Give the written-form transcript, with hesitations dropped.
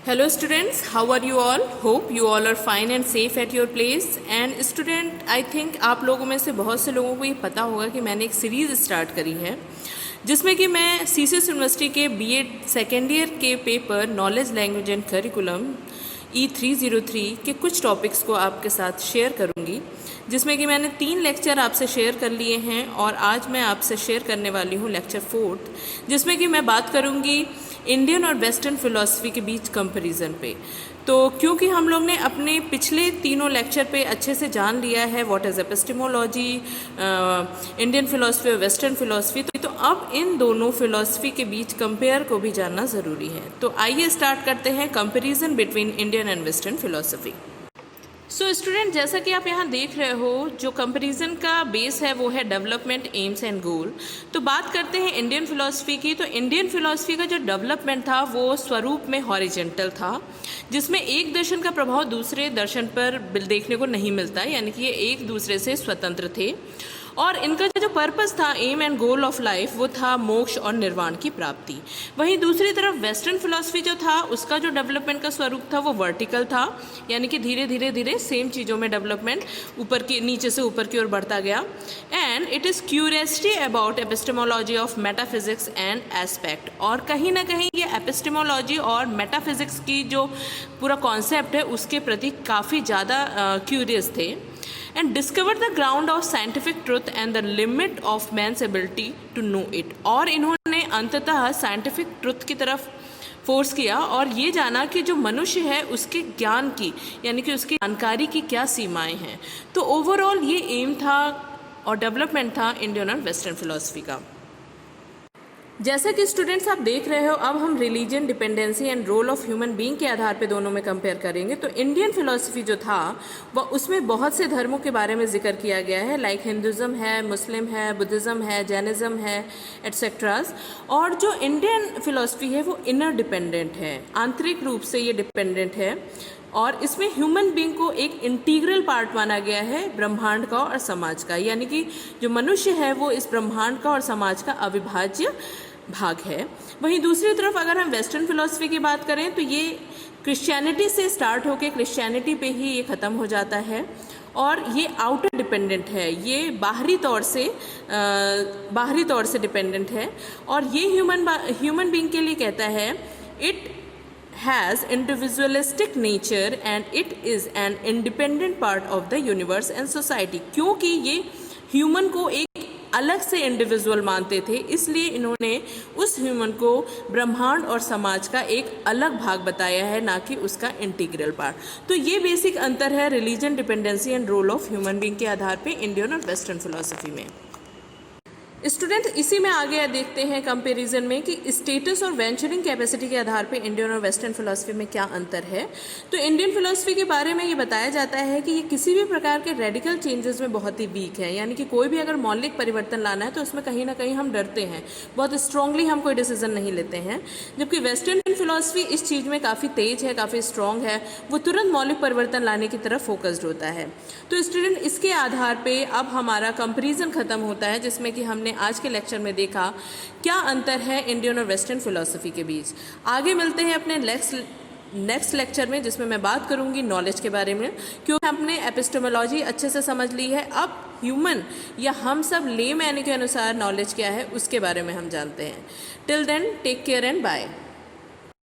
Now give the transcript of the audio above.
Hello students, how are you all? Hope you all are fine and safe at your place. And student, I think आप लोगों में से बहुत से लोगों को ये पता होगा कि मैंने एक सीरीज़ स्टार्ट करी है जिसमें कि मैं सीसीएस यूनिवर्सिटी के बीएड सेकेंड ईयर के paper knowledge language and curriculum E303 के कुछ टॉपिक्स को आपके साथ शेयर करूंगी, जिसमें कि मैंने 3 लेक्चर आपसे शेयर कर लिए हैं और आज मैं आपसे शेयर करने वाली हूँ लेक्चर 4, जिसमें कि मैं बात करूँगी इंडियन और वेस्टर्न फ़िलॉसफी के बीच कंपैरिजन पे। तो क्योंकि हम लोग ने अपने पिछले तीनों लेक्चर पे अच्छे से जान लिया है what is epistemology, Indian philosophy और वेस्टर्न फ़िलॉसफी, तो अब इन दोनों फ़िलॉसफी के बीच कंपेयर को भी जानना ज़रूरी है। तो आइए स्टार्ट करते हैं comparison between Indian and western philosophy. So student, जैसा कि आप यहाँ देख रहे हो, जो कंपैरिजन का बेस है वो है डेवलपमेंट, एम्स एंड गोल। तो बात करते हैं इंडियन फ़िलॉसफी की। तो इंडियन फ़िलॉसफी का जो डेवलपमेंट था वो स्वरूप में हॉरिजेंटल था, जिसमें एक दर्शन का प्रभाव दूसरे दर्शन पर देखने को नहीं मिलता, यानी कि ये एक दूसरे से स्वतंत्र थे। और इनका जो पर्पस था, aim and goal of life, वो था मोक्ष और निर्वाण की प्राप्ति। वहीं दूसरी तरफ वेस्टर्न फिलॉसफी जो था, उसका जो डेवलपमेंट का स्वरूप था वो वर्टिकल था, यानी कि धीरे धीरे धीरे सेम चीज़ों में डेवलपमेंट ऊपर की नीचे से ऊपर की ओर बढ़ता गया। And it is curiosity about epistemology of metaphysics and aspect. और कहीं ना कहीं ये एपिस्टेमोलॉजी और मेटाफिजिक्स की जो पूरा कॉन्सेप्ट है उसके प्रति काफ़ी ज़्यादा क्यूरियस थे। And discover the ground of scientific truth and the limit of man's ability to know it. और इन्होंने अंततः साइंटिफिक ट्रुथ की तरफ फोर्स किया और ये जाना कि जो मनुष्य है उसके ज्ञान की, यानी कि उसकी जानकारी की क्या सीमाएं हैं। तो ओवरऑल ये एम था और डेवलपमेंट था इंडियन और वेस्टर्न फिलॉसफी का। जैसा कि स्टूडेंट्स आप देख रहे हो, अब हम religion, dependency and role of human being के आधार पे दोनों में कंपेयर करेंगे। तो इंडियन फिलॉसफी जो था वह उसमें बहुत से धर्मों के बारे में जिक्र किया गया है, लाइक हिंदुज़म है, मुस्लिम है, बुद्धिज़्म है, जैनिज़्म है, एट्सेट्राज। और जो इंडियन फिलॉसफी है वो इनर डिपेंडेंट है, आंतरिक रूप से ये डिपेंडेंट है। और इसमें ह्यूमन बीइंग को एक इंटीग्रल पार्ट माना गया है ब्रह्मांड का और समाज का, यानी कि जो मनुष्य है वो इस ब्रह्मांड का और समाज का अविभाज्य भाग है। वहीं दूसरी तरफ अगर हम वेस्टर्न फिलॉसफी की बात करें तो ये क्रिश्चियनिटी से स्टार्ट होकर क्रिश्चियनिटी पे ही ये ख़त्म हो जाता है और ये आउटर डिपेंडेंट है, ये बाहरी तौर से डिपेंडेंट है। और ये ह्यूमन बीइंग के लिए कहता है it has individualistic nature and it is an independent part of the universe and society। क्योंकि ये ह्यूमन को एक अलग से इंडिविजुअल मानते थे, इसलिए इन्होंने उस ह्यूमन को ब्रह्मांड और समाज का एक अलग भाग बताया है, ना कि उसका इंटीग्रल पार्ट। तो ये बेसिक अंतर है religion, dependency and role of human being के आधार पे इंडियन और वेस्टर्न फिलॉसफी में। स्टूडेंट, इसी में आगे देखते हैं कंपैरिजन में कि स्टेटस और वेंचरिंग कैपेसिटी के आधार पे इंडियन और वेस्टर्न फिलॉसफी में क्या अंतर है। तो इंडियन फिलॉसफी के बारे में ये बताया जाता है कि ये किसी भी प्रकार के रेडिकल चेंजेस में बहुत ही वीक है, यानी कि कोई भी अगर मौलिक परिवर्तन लाना है तो उसमें कहीं ना कहीं हम डरते हैं, बहुत स्ट्रांगली हम कोई डिसीजन नहीं लेते हैं। जबकि वेस्टर्न फिलॉसफी इस चीज़ में काफ़ी तेज है, काफ़ी स्ट्रांग है, वो तुरंत मौलिक परिवर्तन लाने की तरफ फोकस्ड होता है। तो स्टूडेंट, इसके आधार पर अब हमारा कंपेरिजन ख़त्म होता है, जिसमें कि हमने आज के लेक्चर में देखा क्या अंतर है इंडियन और वेस्टर्न फिलॉसफी के बीच। आगे मिलते हैं अपने नेक्स्ट लेक्चर में, जिसमें मैं बात करूंगी नॉलेज के बारे में, क्योंकि हमने एपिस्टेमोलॉजी अच्छे से समझ ली है। अब ह्यूमन या हम सब लेमैन के अनुसार नॉलेज क्या है उसके बारे में हम जानते हैं। Till then, take care and bye.